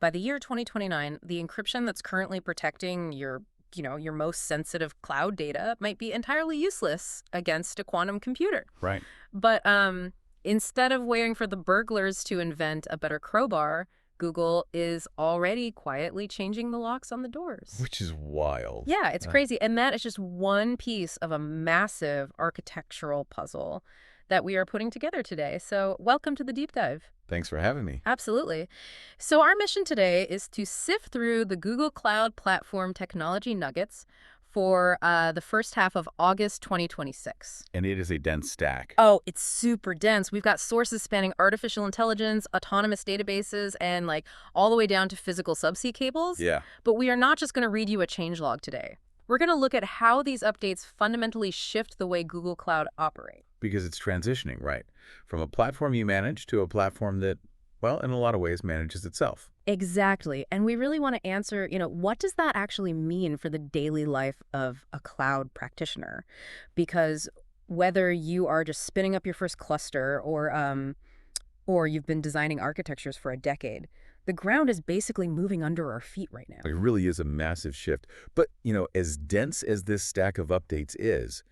by the year 2029, the encryption that's currently protecting your most sensitive cloud data might be entirely useless against a quantum computer. Right. But instead of waiting for the burglars to invent a better crowbar, Google is already quietly changing the locks on the doors. Which is wild. Yeah, it's crazy. And that is just one piece of a massive architectural puzzle that we are putting together today. So welcome to the deep dive. Thanks for having me. Absolutely. So our mission today is to sift through the Google Cloud Platform technology nuggets for the first half of August 2026. And it is a dense stack. Oh, it's super dense. We've got sources spanning artificial intelligence, autonomous databases, and all the way down to physical subsea cables. Yeah. But we are not just going to read you a changelog today. We're going to look at how these updates fundamentally shift the way Google Cloud operates. Because it's transitioning, right? From a platform you manage to a platform that, well, in a lot of ways manages itself. Exactly. And we really want to answer, what does that actually mean for the daily life of a cloud practitioner? Because whether you are just spinning up your first cluster or you've been designing architectures for a decade, the ground is basically moving under our feet right now. It really is a massive shift. But, as dense as this stack of updates is,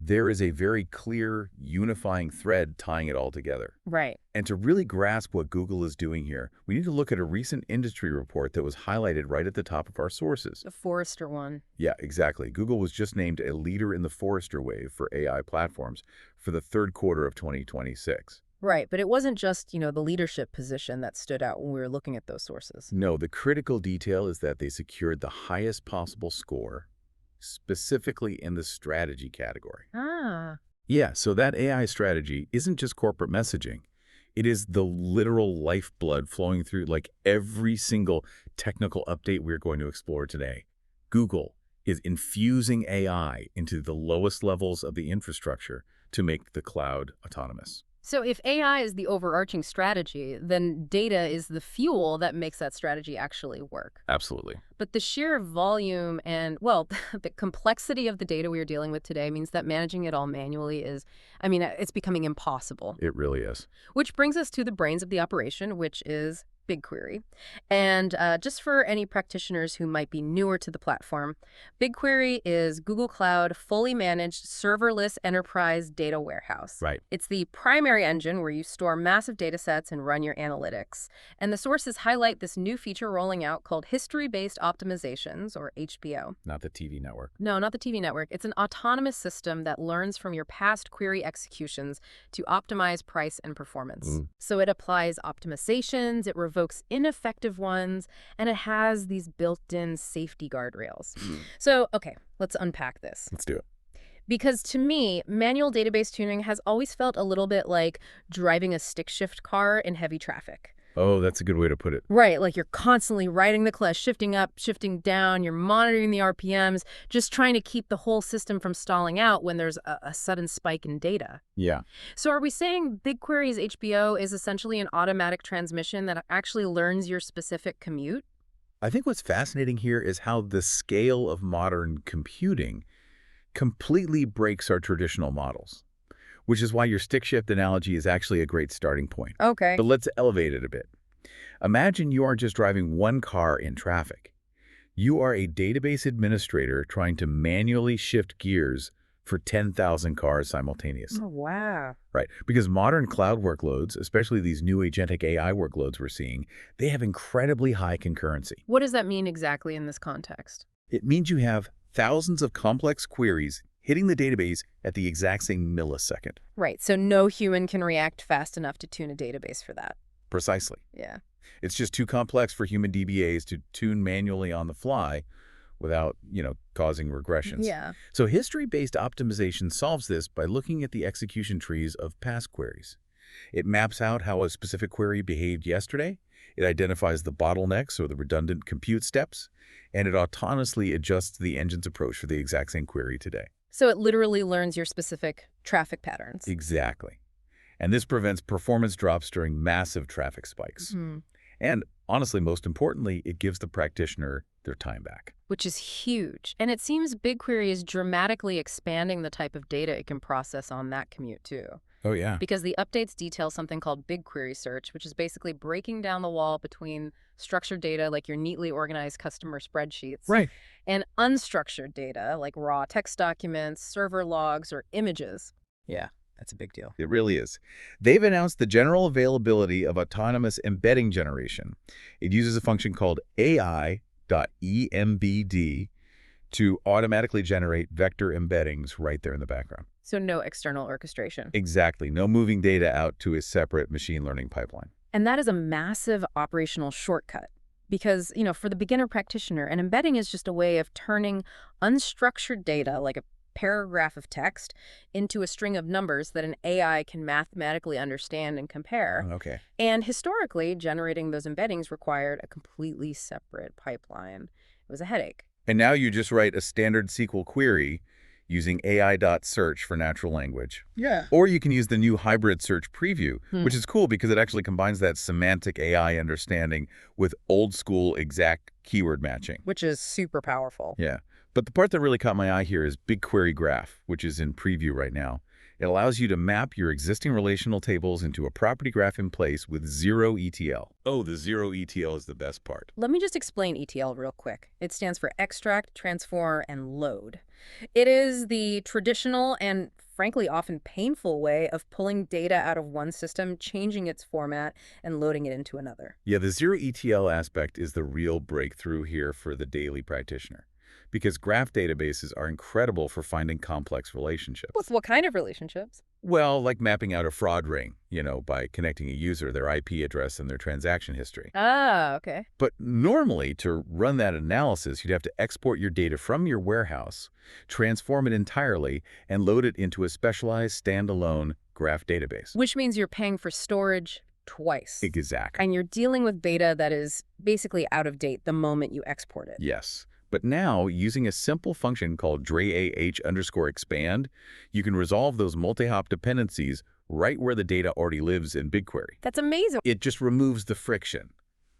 there is a very clear unifying thread tying it all together. Right. And to really grasp what Google is doing here, we need to look at a recent industry report that was highlighted right at the top of our sources. The Forrester one. Yeah, exactly. Google was just named a leader in the Forrester wave for AI platforms for the third quarter of 2026. Right, but it wasn't just, the leadership position that stood out when we were looking at those sources. No, the critical detail is that they secured the highest possible score, specifically in the strategy category. Ah. Yeah, so that AI strategy isn't just corporate messaging. It is the literal lifeblood flowing through every single technical update we're going to explore today. Google is infusing AI into the lowest levels of the infrastructure to make the cloud autonomous. So if AI is the overarching strategy, then data is the fuel that makes that strategy actually work. Absolutely. But the sheer volume and, well, the complexity of the data we are dealing with today means that managing it all manually it's becoming impossible. It really is. Which brings us to the brains of the operation, which is BigQuery. And just for any practitioners who might be newer to the platform, BigQuery is Google Cloud fully managed serverless enterprise data warehouse. Right. It's the primary engine where you store massive data sets and run your analytics. And the sources highlight this new feature rolling out called history-based optimizations, or HBO. Not the TV network. No, not the TV network. It's an autonomous system that learns from your past query executions to optimize price and performance. So it applies optimizations, it revokes ineffective ones, and it has these built-in safety guardrails. So, okay, let's unpack this. Let's do it. Because to me, manual database tuning has always felt a little bit like driving a stick shift car in heavy traffic. Oh, that's a good way to put it. Right, you're constantly riding the clutch, shifting up, shifting down, you're monitoring the RPMs, just trying to keep the whole system from stalling out when there's a sudden spike in data. Yeah. So are we saying BigQuery's HBO is essentially an automatic transmission that actually learns your specific commute? I think what's fascinating here is how the scale of modern computing completely breaks our traditional models, which is why your stick shift analogy is actually a great starting point. Okay. But let's elevate it a bit. Imagine you aren't just driving one car in traffic. You are a database administrator trying to manually shift gears for 10,000 cars simultaneously. Oh, wow. Right, because modern cloud workloads, especially these new agentic AI workloads we're seeing, they have incredibly high concurrency. What does that mean exactly in this context? It means you have thousands of complex queries hitting the database at the exact same millisecond. Right, so no human can react fast enough to tune a database for that. Precisely. Yeah. It's just too complex for human DBAs to tune manually on the fly without, causing regressions. Yeah. So history-based optimization solves this by looking at the execution trees of past queries. It maps out how a specific query behaved yesterday. It identifies the bottlenecks or the redundant compute steps, and it autonomously adjusts the engine's approach for the exact same query today. So it literally learns your specific traffic patterns. Exactly. And this prevents performance drops during massive traffic spikes. And honestly, most importantly, it gives the practitioner their time back. Which is huge. And it seems BigQuery is dramatically expanding the type of data it can process on that commute, too. Oh, yeah. because the updates detail something called BigQuery search, which is basically breaking down the wall between structured data like your neatly organized customer spreadsheets Right. and unstructured data like raw text documents, server logs, or images. Yeah, that's a big deal. It really is. They've announced the general availability of autonomous embedding generation. It uses a function called AI.embed to automatically generate vector embeddings right there in the background. So no external orchestration. Exactly. No moving data out to a separate machine learning pipeline. And that is a massive operational shortcut because, for the beginner practitioner, an embedding is just a way of turning unstructured data, like a paragraph of text, into a string of numbers that an AI can mathematically understand and compare. Okay. And historically, generating those embeddings required a completely separate pipeline. It was a headache. And now you just write a standard SQL query using AI.search for natural language. Yeah. Or you can use the new hybrid search preview, Hmm. which is cool because it actually combines that semantic AI understanding with old school exact keyword matching. Which is super powerful. Yeah. But the part that really caught my eye here is BigQuery Graph, which is in preview right now. It allows you to map your existing relational tables into a property graph in place with zero ETL. Oh, the zero ETL is the best part. Let me just explain ETL real quick. It stands for extract, transform, and load. It is the traditional and frankly often painful way of pulling data out of one system, changing its format, and loading it into another. Yeah, the zero ETL aspect is the real breakthrough here for the daily practitioner, because graph databases are incredible for finding complex relationships. With what kind of relationships? Well, like mapping out a fraud ring, by connecting a user, their IP address, and their transaction history. Ah, okay. But normally, to run that analysis, you'd have to export your data from your warehouse, transform it entirely, and load it into a specialized standalone graph database. Which means you're paying for storage twice. Exactly. And you're dealing with data that is basically out of date the moment you export it. Yes. But now, using a simple function called DreAH_expand, you can resolve those multi-hop dependencies right where the data already lives in BigQuery. That's amazing. It just removes the friction.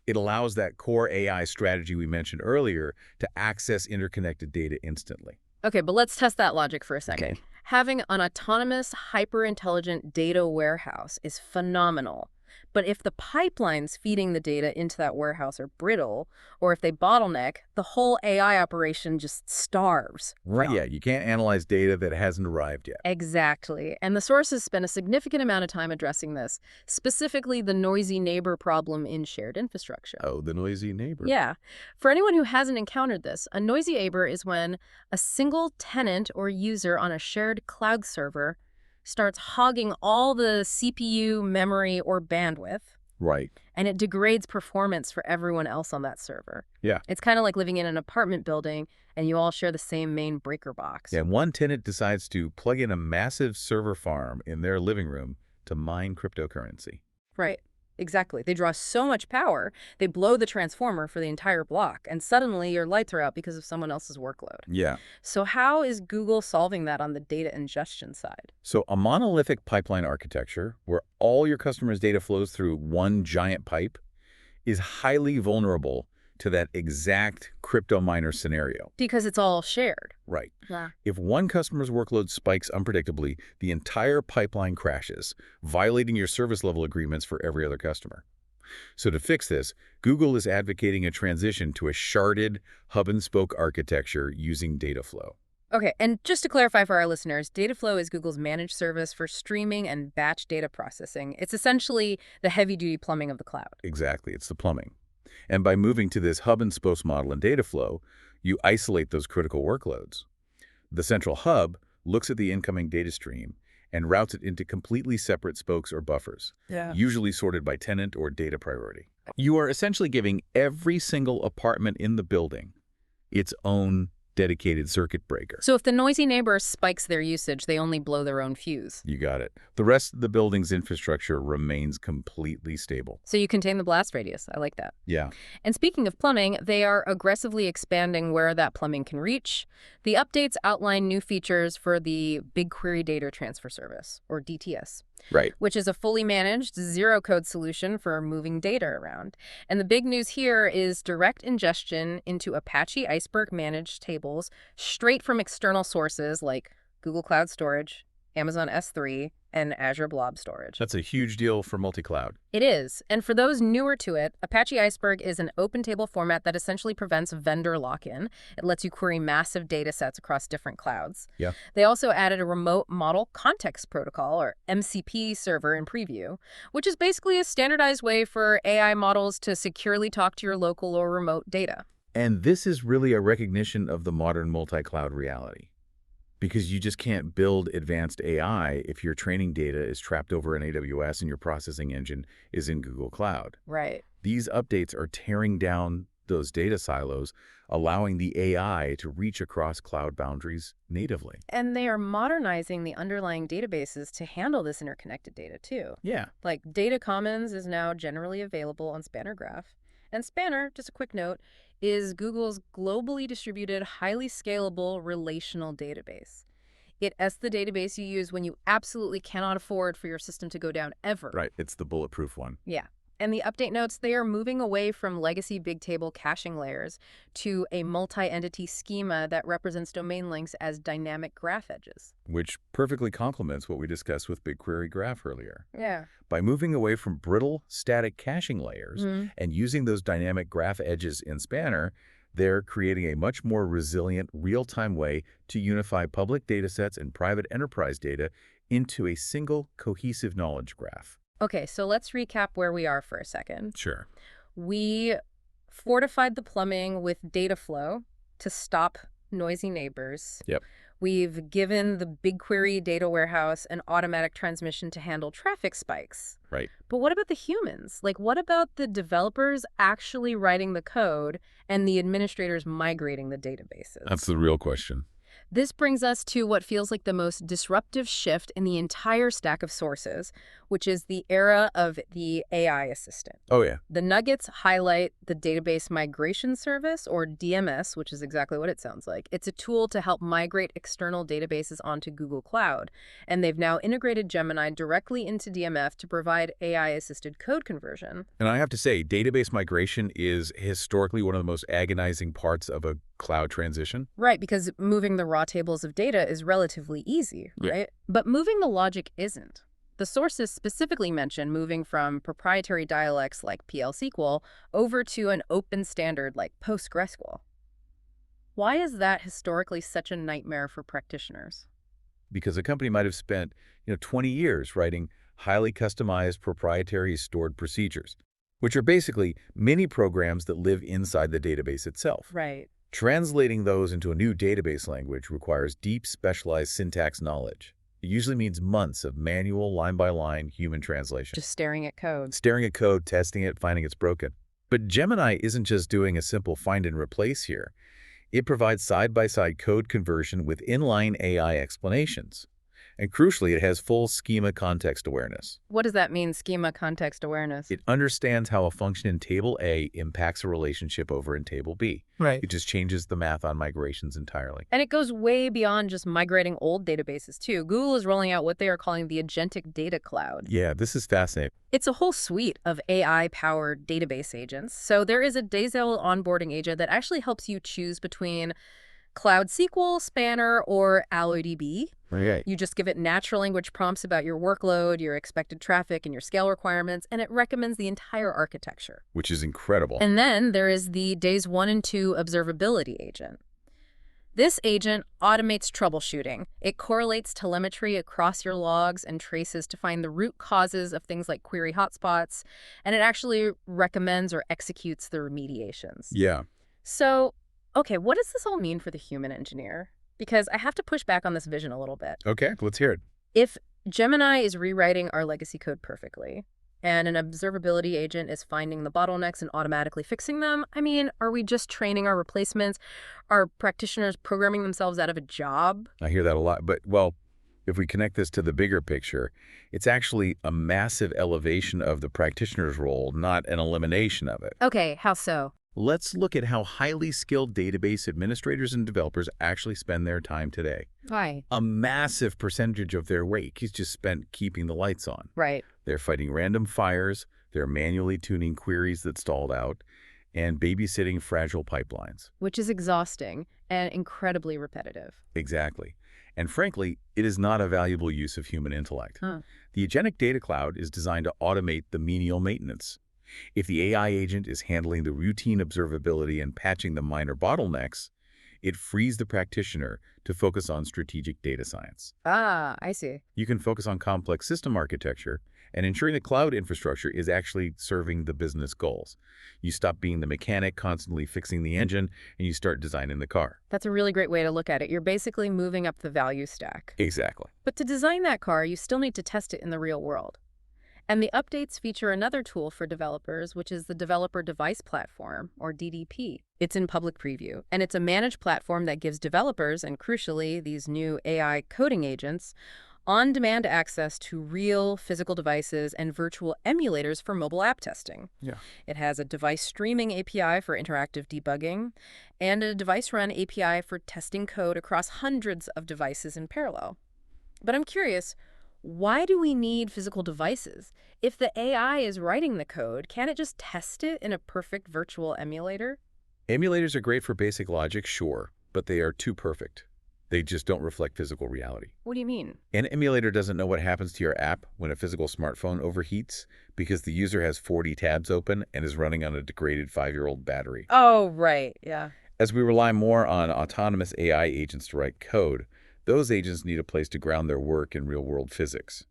It allows that core AI strategy we mentioned earlier to access interconnected data instantly. Okay, but let's test that logic for a second. Okay. Having an autonomous, hyper-intelligent data warehouse is phenomenal. But if the pipelines feeding the data into that warehouse are brittle, or if they bottleneck, the whole AI operation just starves. Right. Yeah, you can't analyze data that hasn't arrived yet. Exactly. And the sources spend a significant amount of time addressing this, specifically the noisy neighbor problem in shared infrastructure. Oh, the noisy neighbor. Yeah. For anyone who hasn't encountered this, a noisy neighbor is when a single tenant or user on a shared cloud server starts hogging all the CPU, memory, or bandwidth, Right. and it degrades performance for everyone else on that server. Yeah. It's kind of like living in an apartment building and you all share the same main breaker box. Yeah, one tenant decides to plug in a massive server farm in their living room to mine cryptocurrency. Right. Exactly. They draw so much power, they blow the transformer for the entire block, and suddenly your lights are out because of someone else's workload. Yeah. So how is Google solving that on the data ingestion side? So a monolithic pipeline architecture where all your customers' data flows through one giant pipe is highly vulnerable to that exact crypto miner scenario. Because it's all shared. Right. Yeah. If one customer's workload spikes unpredictably, the entire pipeline crashes, violating your service level agreements for every other customer. So to fix this, Google is advocating a transition to a sharded hub-and-spoke architecture using Dataflow. Okay, and just to clarify for our listeners, Dataflow is Google's managed service for streaming and batch data processing. It's essentially the heavy-duty plumbing of the cloud. Exactly, it's the plumbing. And by moving to this hub-and-spoke model in Dataflow, you isolate those critical workloads. The central hub looks at the incoming data stream and routes it into completely separate spokes or buffers, usually sorted by tenant or data priority. You are essentially giving every single apartment in the building its own dedicated circuit breaker. So if the noisy neighbor spikes their usage, they only blow their own fuse. You got it. The rest of the building's infrastructure remains completely stable. So you contain the blast radius. I like that. Yeah. And speaking of plumbing, they are aggressively expanding where that plumbing can reach. The updates outline new features for the BigQuery Data Transfer Service, or DTS. Right. Which is a fully managed, zero-code solution for moving data around. And the big news here is direct ingestion into Apache Iceberg managed tables straight from external sources like Google Cloud Storage, Amazon S3, and Azure Blob Storage. That's a huge deal for multi-cloud. It is. And for those newer to it, Apache Iceberg is an open table format that essentially prevents vendor lock-in. It lets you query massive data sets across different clouds. Yeah. They also added a remote model context protocol, or MCP server in preview, which is basically a standardized way for AI models to securely talk to your local or remote data. And this is really a recognition of the modern multi-cloud reality. Because you just can't build advanced AI if your training data is trapped over in AWS and your processing engine is in Google Cloud. Right. These updates are tearing down those data silos, allowing the AI to reach across cloud boundaries natively. And they are modernizing the underlying databases to handle this interconnected data, too. Yeah. Like Data Commons is now generally available on Spanner Graph. And Spanner, just a quick note, is Google's globally distributed, highly scalable relational database. It's the database you use when you absolutely cannot afford for your system to go down ever. Right. It's the bulletproof one. Yeah. And the update notes, they are moving away from legacy big table caching layers to a multi-entity schema that represents domain links as dynamic graph edges. Which perfectly complements what we discussed with BigQuery Graph earlier. Yeah. By moving away from brittle, static caching layers and using those dynamic graph edges in Spanner, they're creating a much more resilient, real-time way to unify public datasets and private enterprise data into a single, cohesive knowledge graph. Okay, so let's recap where we are for a second. Sure. We fortified the plumbing with data flow to stop noisy neighbors. Yep. We've given the BigQuery data warehouse an automatic transmission to handle traffic spikes. Right. But what about the humans? Like, what about the developers actually writing the code and the administrators migrating the databases? That's the real question. This brings us to what feels like the most disruptive shift in the entire stack of sources, which is the era of the AI assistant. Oh, yeah. The Nuggets highlight the Database Migration Service, or DMS, which is exactly what it sounds like. It's a tool to help migrate external databases onto Google Cloud, and they've now integrated Gemini directly into DMF to provide AI-assisted code conversion. And I have to say, database migration is historically one of the most agonizing parts of a cloud transition. Right, because moving the raw tables of data is relatively easy, right? Yeah. But moving the logic isn't. The sources specifically mention moving from proprietary dialects like PL/SQL over to an open standard like PostgreSQL. Why is that historically such a nightmare for practitioners? Because a company might have spent 20 years writing highly customized proprietary stored procedures, which are basically mini programs that live inside the database itself. Right. Translating those into a new database language requires deep, specialized syntax knowledge. It usually means months of manual, line-by-line human translation. Just staring at code. Staring at code, testing it, finding it's broken. But Gemini isn't just doing a simple find and replace here. It provides side-by-side code conversion with inline AI explanations. And crucially, it has full schema context awareness. What does that mean, schema context awareness? It understands how a function in table A impacts a relationship over in table B. Right. It just changes the math on migrations entirely. And it goes way beyond just migrating old databases, too. Google is rolling out what they are calling the Agentic Data Cloud. Yeah, this is fascinating. It's a whole suite of AI-powered database agents. So there is a Dazel onboarding agent that actually helps you choose between Cloud SQL, Spanner, or AlloyDB. Okay. You just give it natural language prompts about your workload, your expected traffic, and your scale requirements, and it recommends the entire architecture. Which is incredible. And then there is the Days 1 and 2 Observability agent. This agent automates troubleshooting. It correlates telemetry across your logs and traces to find the root causes of things like query hotspots, and it actually recommends or executes the remediations. Yeah. So, okay, what does this all mean for the human engineer? Because I have to push back on this vision a little bit. Okay, let's hear it. If Gemini is rewriting our legacy code perfectly, and an observability agent is finding the bottlenecks and automatically fixing them, I mean, are we just training our replacements? Are practitioners programming themselves out of a job? I hear that a lot. But, well, if we connect this to the bigger picture, it's actually a massive elevation of the practitioner's role, not an elimination of it. Okay, how so? Let's look at how highly skilled database administrators and developers actually spend their time today. Why? A massive percentage of their week is just spent keeping the lights on. Right. They're fighting random fires, they're manually tuning queries that stalled out, and babysitting fragile pipelines. Which is exhausting and incredibly repetitive. Exactly. And frankly, it is not a valuable use of human intellect. Huh. The agentic data cloud is designed to automate the menial maintenance. If the AI agent is handling the routine observability and patching the minor bottlenecks, it frees the practitioner to focus on strategic data science. Ah, I see. You can focus on complex system architecture and ensuring the cloud infrastructure is actually serving the business goals. You stop being the mechanic constantly fixing the engine, and you start designing the car. That's a really great way to look at it. You're basically moving up the value stack. Exactly. But to design that car, you still need to test it in the real world. And the updates feature another tool for developers, which is the Developer Device Platform, or DDP. It's in public preview, and it's a managed platform that gives developers, and crucially, these new AI coding agents, on-demand access to real physical devices and virtual emulators for mobile app testing. Yeah. It has a device streaming API for interactive debugging and a device run API for testing code across hundreds of devices in parallel. But I'm curious, why do we need physical devices? If the AI is writing the code, can't it just test it in a perfect virtual emulator? Emulators are great for basic logic, sure, but they are too perfect. They just don't reflect physical reality. What do you mean? An emulator doesn't know what happens to your app when a physical smartphone overheats because the user has 40 tabs open and is running on a degraded 5-year-old battery. Oh, right, yeah. As we rely more on autonomous AI agents to write code, those agents need a place to ground their work in real-world physics.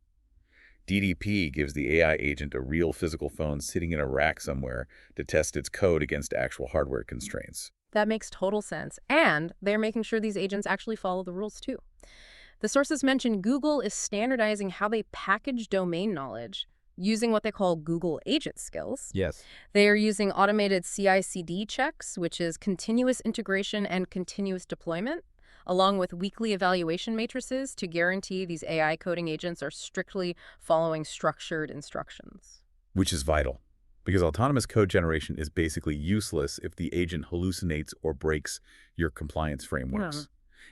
DDP gives the AI agent a real physical phone sitting in a rack somewhere to test its code against actual hardware constraints. That makes total sense. And they're making sure these agents actually follow the rules, too. The sources mention Google is standardizing how they package domain knowledge using what they call Google Agent Skills. Yes. They are using automated CI/CD checks, which is continuous integration and continuous deployment, along with weekly evaluation matrices to guarantee these AI coding agents are strictly following structured instructions. Which is vital, because autonomous code generation is basically useless if the agent hallucinates or breaks your compliance frameworks.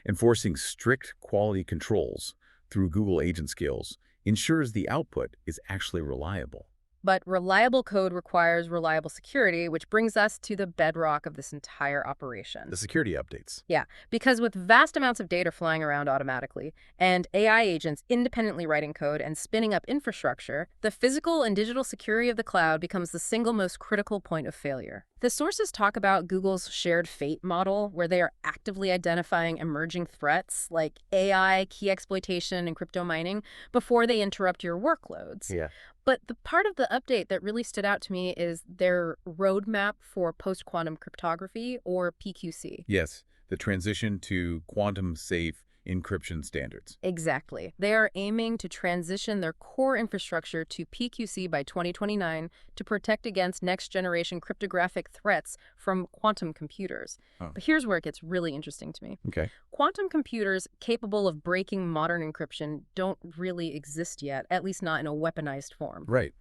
Enforcing strict quality controls through Google Agent Skills ensures the output is actually reliable. But reliable code requires reliable security, which brings us to the bedrock of this entire operation. The security updates. Yeah, because with vast amounts of data flying around automatically and AI agents independently writing code and spinning up infrastructure, the physical and digital security of the cloud becomes the single most critical point of failure. The sources talk about Google's shared fate model, where they are actively identifying emerging threats like AI, key exploitation, and crypto mining before they interrupt your workloads. Yeah. But the part of the update that really stood out to me is their roadmap for post-quantum cryptography, or PQC. Yes, the transition to quantum-safe encryption standards. Exactly. They are aiming to transition their core infrastructure to PQC by 2029 to protect against next-generation cryptographic threats from quantum computers. Oh. But here's where it gets really interesting to me. Okay. Quantum computers capable of breaking modern encryption don't really exist yet, at least not in a weaponized form. Right.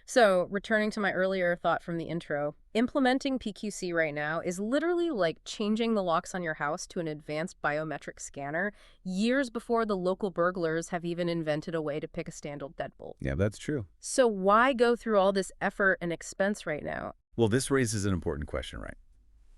So, returning to my earlier thought from the intro, implementing PQC right now is literally like changing the locks on your house to an advanced biometric scanner years before the local burglars have even invented a way to pick a standard deadbolt. Yeah, that's true. So why go through all this effort and expense right now? Well, this raises an important question, right?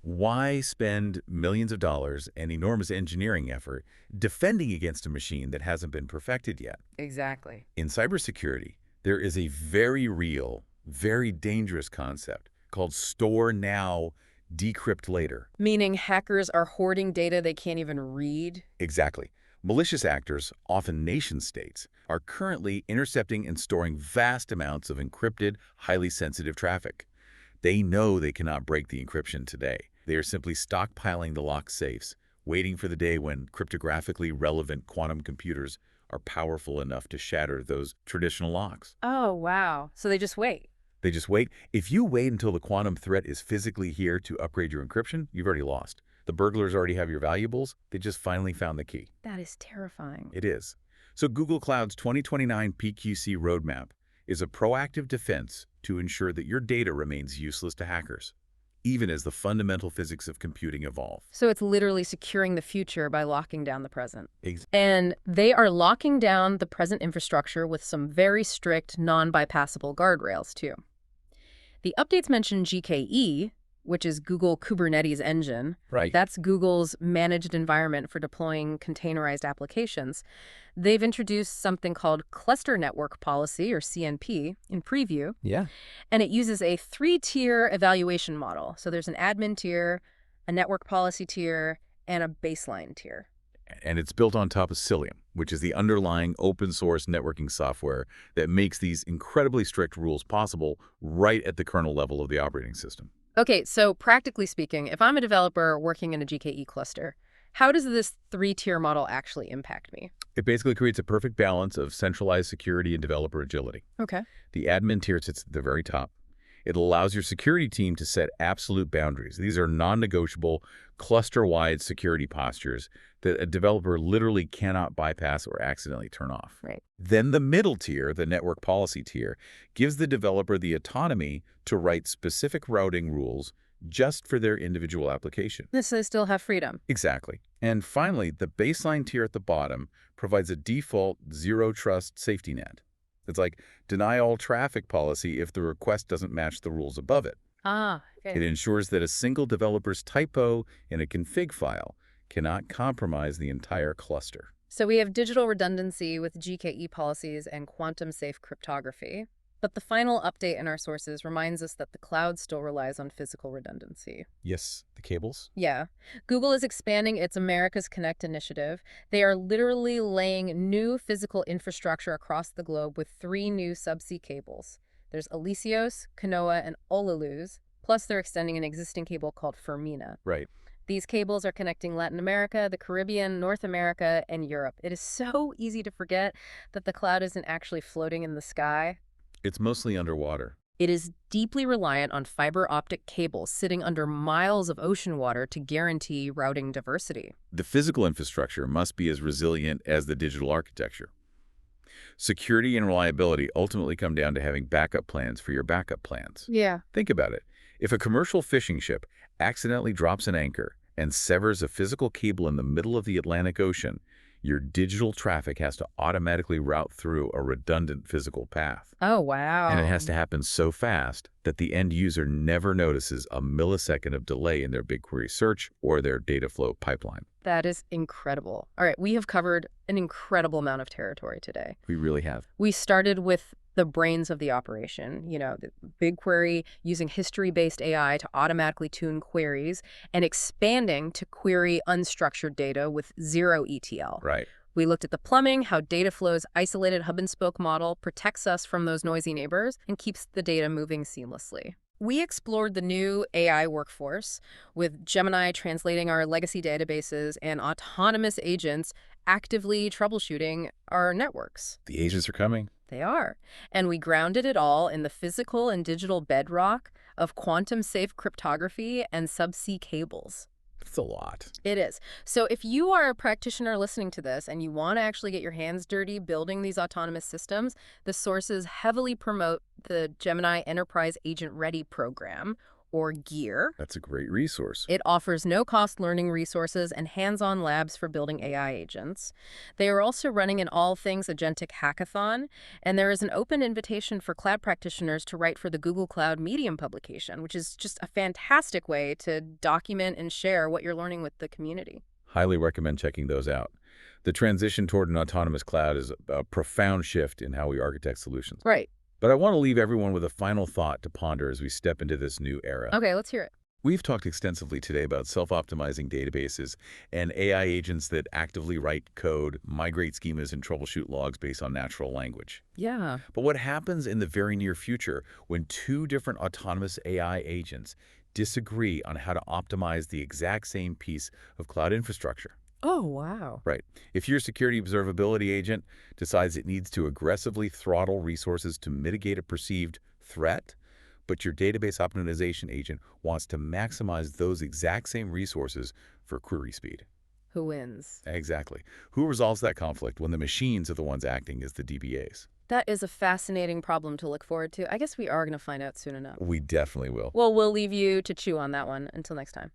Why spend millions of dollars and enormous engineering effort defending against a machine that hasn't been perfected yet? Exactly. In cybersecurity, there is a very real, very dangerous concept called store now, decrypt later. Meaning hackers are hoarding data they can't even read? Exactly. Malicious actors, often nation-states, are currently intercepting and storing vast amounts of encrypted, highly sensitive traffic. They know they cannot break the encryption today. They are simply stockpiling the locked safes, waiting for the day when cryptographically relevant quantum computers are powerful enough to shatter those traditional locks. Oh, wow. So they just wait. They just wait. If you wait until the quantum threat is physically here to upgrade your encryption, you've already lost. The burglars already have your valuables. They just finally found the key. That is terrifying. It is. So Google Cloud's 2029 PQC roadmap is a proactive defense to ensure that your data remains useless to hackers, even as the fundamental physics of computing evolve. So it's literally securing the future by locking down the present. Exactly. And they are locking down the present infrastructure with some very strict, non-bypassable guardrails, too. The updates mention GKE, which is Google Kubernetes Engine. Right. That's Google's managed environment for deploying containerized applications. They've introduced something called Cluster Network Policy, or CNP, in preview. Yeah. And it uses a 3-tier evaluation model. So there's an admin tier, a network policy tier, and a baseline tier. And it's built on top of Cilium, which is the underlying open source networking software that makes these incredibly strict rules possible right at the kernel level of the operating system. Okay, so practically speaking, if I'm a developer working in a GKE cluster, how does this 3-tier model actually impact me? It basically creates a perfect balance of centralized security and developer agility. Okay. The admin tier sits at the very top. It allows your security team to set absolute boundaries. These are non-negotiable, cluster-wide security postures that a developer literally cannot bypass or accidentally turn off. Right. Then the middle tier, the network policy tier, gives the developer the autonomy to write specific routing rules just for their individual application. So they still have freedom. Exactly. And finally, the baseline tier at the bottom provides a default zero-trust safety net. It's like deny all traffic policy if the request doesn't match the rules above it. Okay. It ensures that a single developer's typo in a config file cannot compromise the entire cluster. So we have digital redundancy with GKE policies and quantum-safe cryptography. But the final update in our sources reminds us that the cloud still relies on physical redundancy. Yes, the cables. Yeah. Google is expanding its America's Connect initiative. They are literally laying new physical infrastructure across the globe with 3 new subsea cables. There's Alisios, Kanoa, and Olaluz, plus they're extending an existing cable called Fermina. Right. These cables are connecting Latin America, the Caribbean, North America, and Europe. It is so easy to forget that the cloud isn't actually floating in the sky. It's mostly underwater. It is deeply reliant on fiber optic cables sitting under miles of ocean water to guarantee routing diversity. The physical infrastructure must be as resilient as the digital architecture. Security and reliability ultimately come down to having backup plans for your backup plans. Yeah. Think about it. If a commercial fishing ship accidentally drops an anchor and severs a physical cable in the middle of the Atlantic Ocean, your digital traffic has to automatically route through a redundant physical path. Oh, wow. And it has to happen so fast that the end user never notices a millisecond of delay in their BigQuery search or their data flow pipeline. That is incredible. All right, we have covered an incredible amount of territory today. We really have. We started with the brains of the operation, the BigQuery using history-based AI to automatically tune queries and expanding to query unstructured data with zero ETL. Right. We looked at the plumbing, how Dataflow's isolated hub-and-spoke model protects us from those noisy neighbors and keeps the data moving seamlessly. We explored the new AI workforce with Gemini translating our legacy databases and autonomous agents actively troubleshooting our networks. The agents are coming. They are. And we grounded it all in the physical and digital bedrock of quantum-safe cryptography and subsea cables. It's a lot. It is. So if you are a practitioner listening to this and you want to actually get your hands dirty building these autonomous systems, the sources heavily promote the Gemini Enterprise Agent Ready program, or GEAR. That's a great resource. It offers no-cost learning resources and hands-on labs for building AI agents. They are also running an All Things Agentic Hackathon, and there is an open invitation for cloud practitioners to write for the Google Cloud Medium publication, which is just a fantastic way to document and share what you're learning with the community. Highly recommend checking those out. The transition toward an autonomous cloud is a profound shift in how we architect solutions. Right. But I want to leave everyone with a final thought to ponder as we step into this new era. Okay, let's hear it. We've talked extensively today about self-optimizing databases and AI agents that actively write code, migrate schemas, and troubleshoot logs based on natural language. Yeah. But what happens in the very near future when 2 different autonomous AI agents disagree on how to optimize the exact same piece of cloud infrastructure? Oh, wow. Right. If your security observability agent decides it needs to aggressively throttle resources to mitigate a perceived threat, but your database optimization agent wants to maximize those exact same resources for query speed. Who wins? Exactly. Who resolves that conflict when the machines are the ones acting as the DBAs? That is a fascinating problem to look forward to. I guess we are going to find out soon enough. We definitely will. Well, we'll leave you to chew on that one. Until next time.